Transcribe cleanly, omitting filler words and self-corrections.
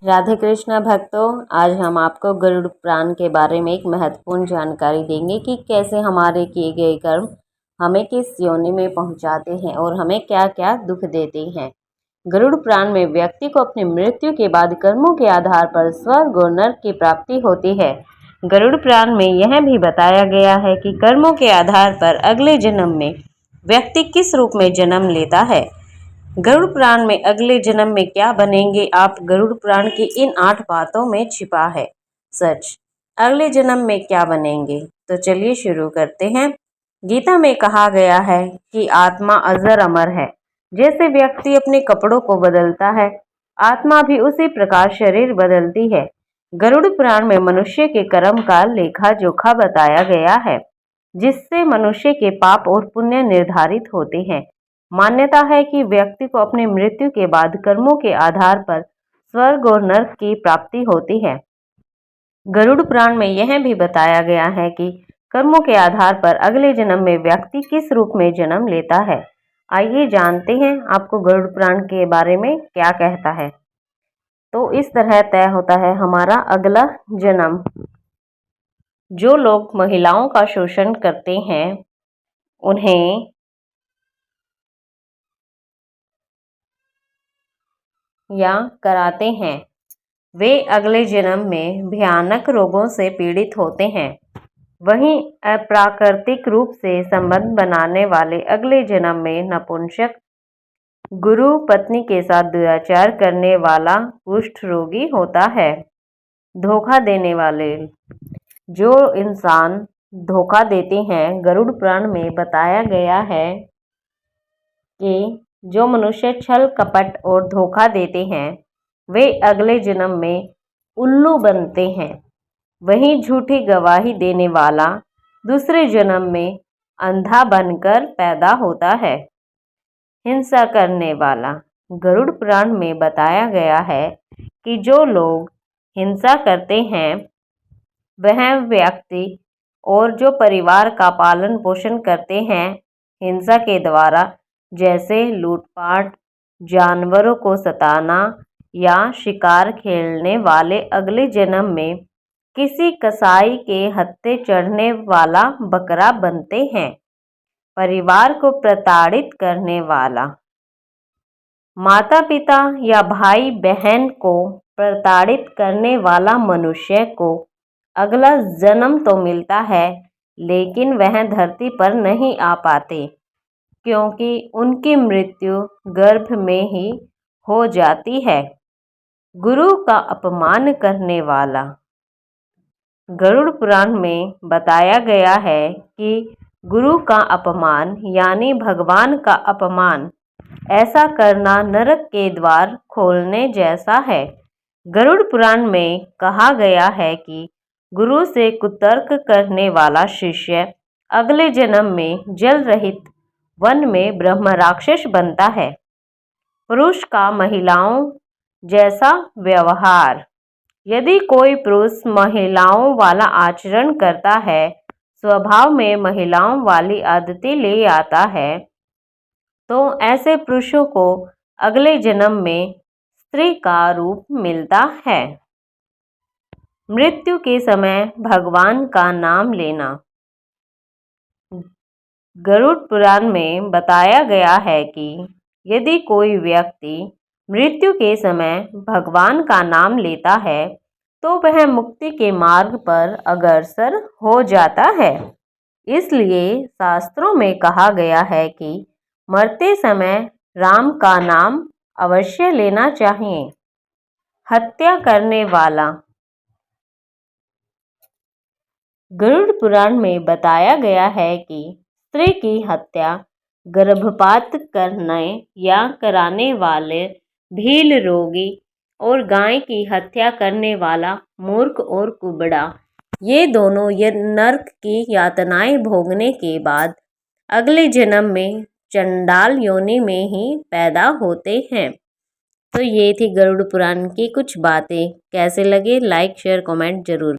राधे कृष्ण भक्तों, आज हम आपको गरुड़ पुराण के बारे में एक महत्वपूर्ण जानकारी देंगे कि कैसे हमारे किए गए कर्म हमें किस योनि में पहुंचाते हैं और हमें क्या क्या दुख देते हैं। गरुड़ पुराण में व्यक्ति को अपनी मृत्यु के बाद कर्मों के आधार पर स्वर्ग और नरक की प्राप्ति होती है। गरुड़ पुराण में यह भी बताया गया है कि कर्मों के आधार पर अगले जन्म में व्यक्ति किस रूप में जन्म लेता है। गरुड़ पुराण में अगले जन्म में क्या बनेंगे आप, गरुड़ पुराण की इन 8 बातों में छिपा है सच। अगले जन्म में क्या बनेंगे, तो चलिए शुरू करते हैं। गीता में कहा गया है कि आत्मा अजर अमर है। जैसे व्यक्ति अपने कपड़ों को बदलता है, आत्मा भी उसी प्रकार शरीर बदलती है। गरुड़ पुराण में मनुष्य के कर्म का लेखा जोखा बताया गया है, जिससे मनुष्य के पाप और पुण्य निर्धारित होते हैं। मान्यता है कि व्यक्ति को अपनी मृत्यु के बाद कर्मों के आधार पर स्वर्ग और नरक की प्राप्ति होती है। गरुड़ पुराण में यह भी बताया गया है कि कर्मों के आधार पर अगले जन्म में व्यक्ति किस रूप में जन्म लेता है। आइए जानते हैं आपको गरुड़ पुराण के बारे में क्या कहता है। तो इस तरह तय होता है हमारा अगला जन्म। जो लोग महिलाओं का शोषण करते हैं, उन्हें या कराते हैं, वे अगले जन्म में भयानक रोगों से पीड़ित होते हैं। वहीं अप्राकृतिक रूप से संबंध बनाने वाले अगले जन्म में नपुंसक, गुरु पत्नी के साथ दुराचार करने वाला कुष्ठ रोगी होता है। धोखा देने वाले, जो इंसान धोखा देते हैं, गरुड़ पुराण में बताया गया है कि जो मनुष्य छल कपट और धोखा देते हैं, वे अगले जन्म में उल्लू बनते हैं। वहीं झूठी गवाही देने वाला दूसरे जन्म में अंधा बनकर पैदा होता है। हिंसा करने वाला, गरुड़ पुराण में बताया गया है कि जो लोग हिंसा करते हैं, वह व्यक्ति और जो परिवार का पालन पोषण करते हैं हिंसा के द्वारा, जैसे लूटपाट, जानवरों को सताना या शिकार खेलने वाले, अगले जन्म में किसी कसाई के हत्थे चढ़ने वाला बकरा बनते हैं। परिवार को प्रताड़ित करने वाला, माता पिता या भाई बहन को प्रताड़ित करने वाला मनुष्य को अगला जन्म तो मिलता है, लेकिन वह धरती पर नहीं आ पाते, क्योंकि उनकी मृत्यु गर्भ में ही हो जाती है। गुरु का अपमान करने वाला, गरुड़ पुराण में बताया गया है कि गुरु का अपमान यानी भगवान का अपमान, ऐसा करना नरक के द्वार खोलने जैसा है। गरुड़ पुराण में कहा गया है कि गुरु से कुतर्क करने वाला शिष्य अगले जन्म में जल रहित वन में ब्रह्म राक्षस बनता है। पुरुष का महिलाओं जैसा व्यवहार, यदि कोई पुरुष महिलाओं वाला आचरण करता है, स्वभाव में महिलाओं वाली आदतें ले आता है, तो ऐसे पुरुषों को अगले जन्म में स्त्री का रूप मिलता है। मृत्यु के समय भगवान का नाम लेना, गरुड़ पुराण में बताया गया है कि यदि कोई व्यक्ति मृत्यु के समय भगवान का नाम लेता है, तो वह मुक्ति के मार्ग पर अग्रसर हो जाता है। इसलिए शास्त्रों में कहा गया है कि मरते समय राम का नाम अवश्य लेना चाहिए। हत्या करने वाला, गरुड़ पुराण में बताया गया है कि स्त्री की हत्या गर्भपात करने या कराने वाले, भील रोगी और गाय की हत्या करने वाला मूर्ख और कुबड़ा, ये दोनों नरक की यातनाएं भोगने के बाद अगले जन्म में चंडाल योनि में ही पैदा होते हैं। तो ये थी गरुड़ पुराण की कुछ बातें। कैसे लगे, लाइक शेयर कमेंट जरूर।